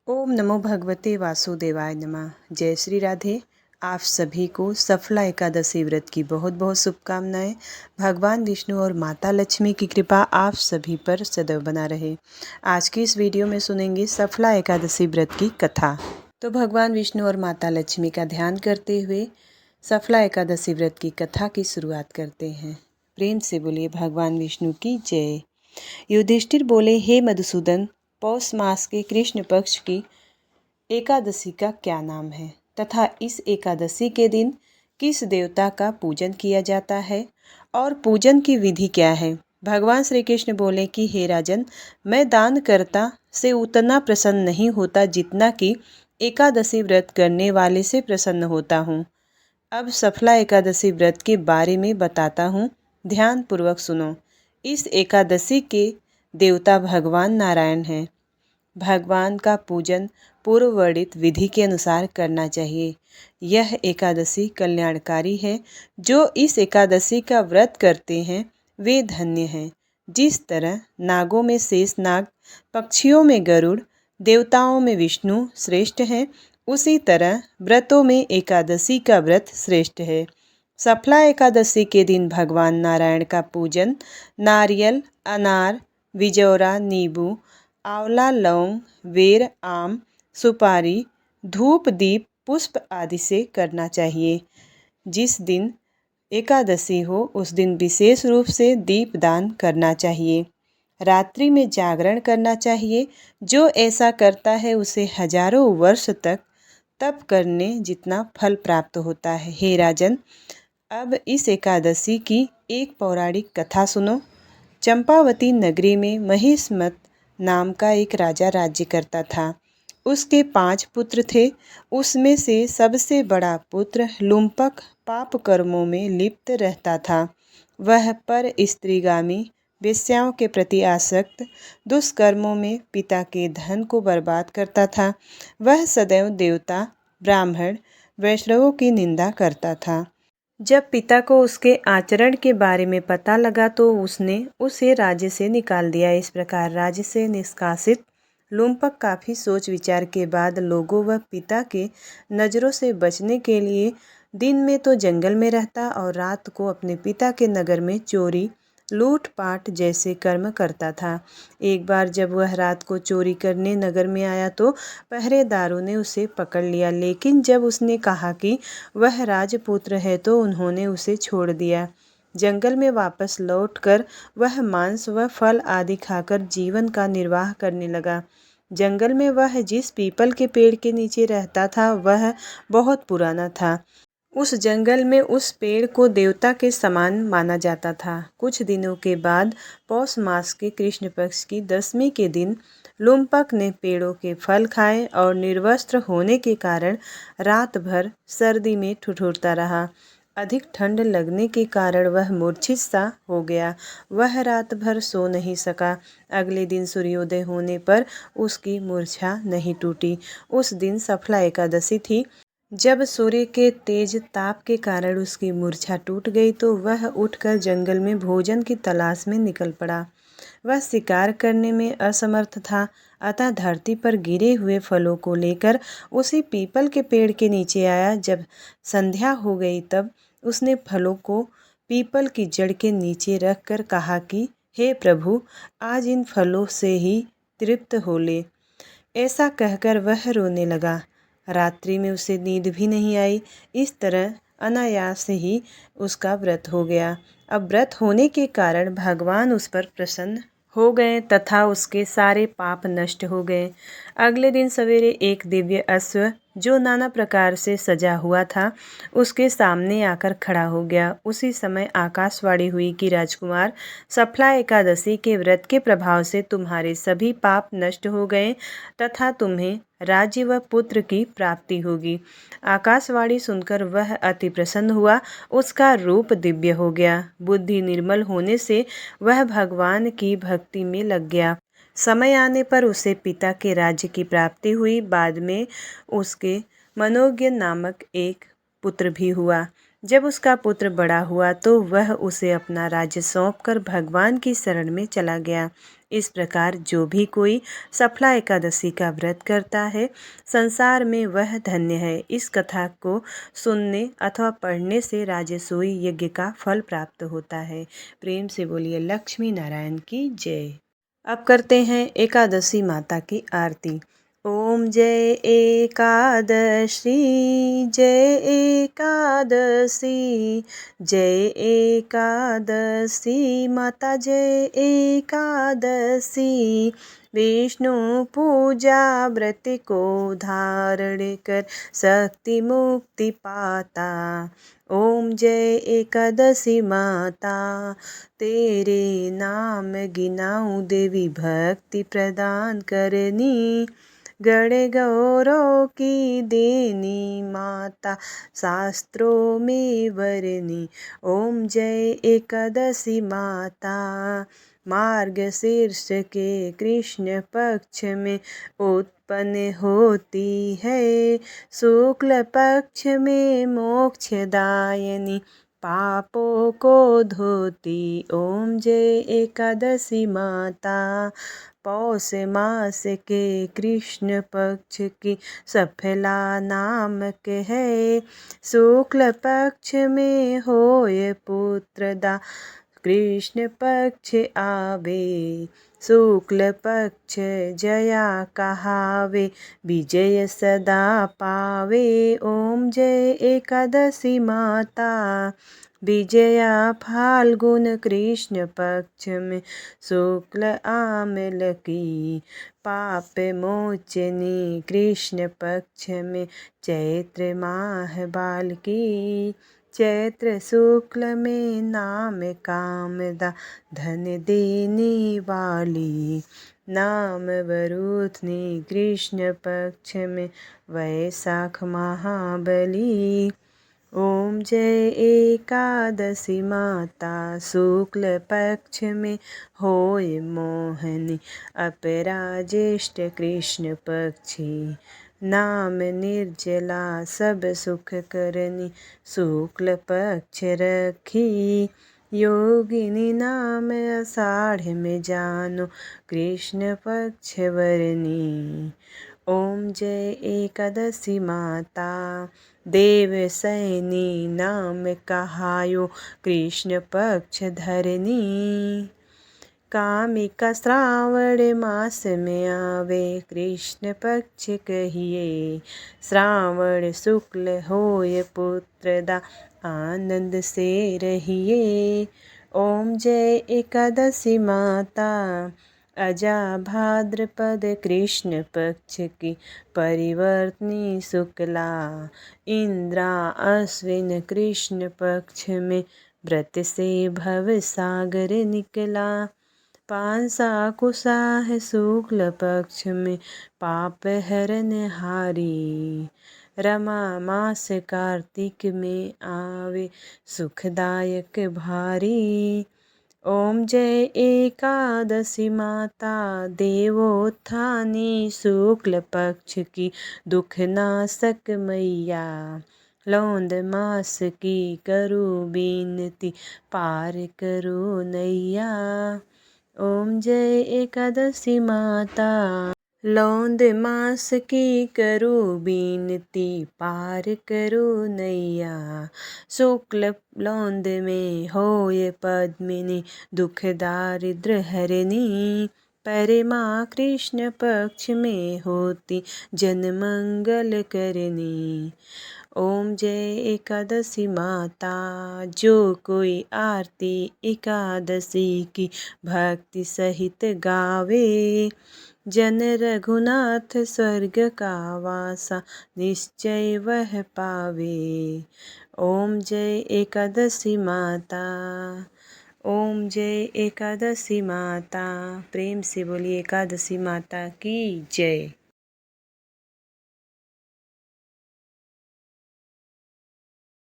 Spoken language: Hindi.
ओम नमो भगवते वासुदेवाय नमः। जय श्री राधे। आप सभी को सफला एकादशी व्रत की बहुत बहुत शुभकामनाएं। भगवान विष्णु और माता लक्ष्मी की कृपा आप सभी पर सदैव बना रहे। आज की इस वीडियो में सुनेंगे सफला एकादशी व्रत की कथा। तो भगवान विष्णु और माता लक्ष्मी का ध्यान करते हुए सफला एकादशी व्रत की कथा की शुरुआत करते हैं। प्रेम से बोलिए भगवान विष्णु की जय। युधिष्ठिर बोले, हे मधुसूदन, पौष मास के कृष्ण पक्ष की एकादशी का क्या नाम है तथा इस एकादशी के दिन किस देवता का पूजन किया जाता है और पूजन की विधि क्या है। भगवान श्री कृष्ण बोले कि हे राजन, मैं दानकर्ता से उतना प्रसन्न नहीं होता जितना कि एकादशी व्रत करने वाले से प्रसन्न होता हूँ। अब सफला एकादशी व्रत के बारे में बताता हूँ, ध्यान पूर्वक सुनो। इस एकादशी के देवता भगवान नारायण हैं। भगवान का पूजन पूर्व वर्णित विधि के अनुसार करना चाहिए। यह एकादशी कल्याणकारी है। जो इस एकादशी का व्रत करते हैं वे धन्य हैं। जिस तरह नागों में शेष नाग, पक्षियों में गरुड़, देवताओं में विष्णु श्रेष्ठ हैं, उसी तरह व्रतों में एकादशी का व्रत श्रेष्ठ है। सफला एकादशी के दिन भगवान नारायण का पूजन नारियल, अनार, बिजौरा, नींबू, आंवला, लौंग, बेर, आम, सुपारी, धूप, दीप, पुष्प आदि से करना चाहिए। जिस दिन एकादशी हो उस दिन विशेष रूप से दीप दान करना चाहिए। रात्रि में जागरण करना चाहिए। जो ऐसा करता है उसे हजारों वर्ष तक तप करने जितना फल प्राप्त होता है। हे राजन, अब इस एकादशी की एक पौराणिक कथा सुनो। चंपावती नगरी में महिष्मत नाम का एक राजा राज्य करता था। उसके 5 पुत्र थे। उसमें से सबसे बड़ा पुत्र लुम्पक पाप कर्मों में लिप्त रहता था। वह पर स्त्रीगामी, वेश्याओं के प्रति आसक्त, दुष्कर्मों में पिता के धन को बर्बाद करता था। वह सदैव देवता, ब्राह्मण, वैष्णवों की निंदा करता था। जब पिता को उसके आचरण के बारे में पता लगा तो उसने उसे राज्य से निकाल दिया। इस प्रकार राज्य से निष्कासित लुम्पक काफ़ी सोच विचार के बाद लोगों व पिता के नज़रों से बचने के लिए दिन में तो जंगल में रहता और रात को अपने पिता के नगर में चोरी, लूटपाट जैसे कर्म करता था। एक बार जब वह रात को चोरी करने नगर में आया तो पहरेदारों ने उसे पकड़ लिया, लेकिन जब उसने कहा कि वह राजपुत्र है तो उन्होंने उसे छोड़ दिया। जंगल में वापस लौटकर वह मांस व फल आदि खाकर जीवन का निर्वाह करने लगा। जंगल में वह जिस पीपल के पेड़ के नीचे रहता था वह बहुत पुराना था। उस जंगल में उस पेड़ को देवता के समान माना जाता था। कुछ दिनों के बाद पौष मास के कृष्ण पक्ष की 10वीं के दिन लुम्पक ने पेड़ों के फल खाए और निर्वस्त्र होने के कारण रात भर सर्दी में ठिठुरता रहा। अधिक ठंड लगने के कारण वह मूर्छित सा हो गया। वह रात भर सो नहीं सका। अगले दिन सूर्योदय होने पर उसकी मूर्छा नहीं टूटी। उस दिन सफला एकादशी थी। जब सूर्य के तेज ताप के कारण उसकी मूर्छा टूट गई तो वह उठकर जंगल में भोजन की तलाश में निकल पड़ा। वह शिकार करने में असमर्थ था, अतः धरती पर गिरे हुए फलों को लेकर उसी पीपल के पेड़ के नीचे आया। जब संध्या हो गई तब उसने फलों को पीपल की जड़ के नीचे रख कर कहा कि हे प्रभु, आज इन फलों से ही तृप्त हो ले। ऐसा कहकर वह रोने लगा। रात्रि में उसे नींद भी नहीं आई। इस तरह अनायास ही उसका व्रत हो गया। अब व्रत होने के कारण भगवान उस पर प्रसन्न हो गए तथा उसके सारे पाप नष्ट हो गए। अगले दिन सवेरे एक दिव्य अश्व जो नाना प्रकार से सजा हुआ था उसके सामने आकर खड़ा हो गया। उसी समय आकाशवाणी हुई कि राजकुमार, सफला एकादशी के व्रत के प्रभाव से तुम्हारे सभी पाप नष्ट हो गए तथा तुम्हें राज्य व पुत्र की प्राप्ति होगी। आकाशवाणी सुनकर वह अति प्रसन्न हुआ। उसका रूप दिव्य हो गया। बुद्धि निर्मल होने से वह भगवान की भक्ति में लग गया। समय आने पर उसे पिता के राज्य की प्राप्ति हुई। बाद में उसके मनोज्ञ नामक एक पुत्र भी हुआ। जब उसका पुत्र बड़ा हुआ तो वह उसे अपना राज्य सौंपकर भगवान की शरण में चला गया। इस प्रकार जो भी कोई सफला एकादशी का व्रत करता है संसार में वह धन्य है। इस कथा को सुनने अथवा पढ़ने से राजसूय यज्ञ का फल प्राप्त होता है। प्रेम से बोलिए लक्ष्मी नारायण की जय। अब करते हैं एकादशी माता की आरती। ओम जय एकादशी जय एकादशी जय एकादशी माता जय एकादशी। विष्णु पूजा व्रत को धारण कर शक्ति मुक्ति पाता। ओम जय एकादशी माता तेरे नाम गिनाऊं देवी भक्ति प्रदान करनी। गण गौरव की देनी माता शास्त्रों में वरनी। ओम जय एकादशी माता मार्गशीर्ष के कृष्ण पक्ष में उत्पन्न होती है। शुक्ल पक्ष में मोक्षदायिनी पापों को धोती। ओम जय एकादशी माता पौष मास के कृष्ण पक्ष की सफला नामक है। शुक्ल पक्ष में होए पुत्रदा कृष्ण पक्ष आवे। शुक्ल पक्ष जया कहावे विजय सदा पावे। ओम जय एकादशी माता विजया फाल्गुन कृष्ण पक्ष में शुक्ल आमल की। पाप मोचनी कृष्ण पक्ष में चैत्र माह बाल की। चैत्र शुक्ल में नाम कामदा धन देने वाली। नाम वरुथनी कृष्ण पक्ष में वैशाख महाबली। ओम जय एकादशी माता शुक्ल पक्ष में होए मोहनी अपराजेष्ठ कृष्ण पक्षी। नाम निर्जला सब सुख करनी शुक्ल पक्ष रखी। योगिनी नाम आषाढ़ में जानो कृष्ण पक्ष वरनी। ओम जय एकादशी माता देव सैनी नाम कहायो कृष्ण पक्ष धरनी। कामिका श्रावण मास में आवे कृष्ण पक्ष कहिए। श्रावण शुक्ल होय पुत्रदा आनंद से रहिए। ओम जय एकादशी माता अजा भाद्रपद कृष्ण पक्ष की परिवर्तनी शुक्ला। इंद्रा अश्विन कृष्ण पक्ष में व्रत से भव सागर निकला। पांसा कुशा है शुक्ल पक्ष में पाप हरन हारी। रमा मास कार्तिक में आवे सुखदायक भारी। ओम जय एकादशी माता देवोत्थानी शुक्ल पक्ष की दुख नाशक मैया। लौंद मास की करो बीनती पार करो नैया। ओम जय एकादशी माता लौंद मास की करो बीनती पार करो नैया। शुक्ल लौंद में होए पद्मिनी दुख दारिद्र हरनी। परमा कृष्ण पक्ष में होती जन मंगल करनी। ओम जय एकादशी माता जो कोई आरती एकादशी की भक्ति सहित गावे। जन रघुनाथ स्वर्ग का वासा निश्चय वह पावे। ओम जय एकादशी माता ओम जय एकादशी माता। प्रेम से बोलिए एकादशी माता की जय।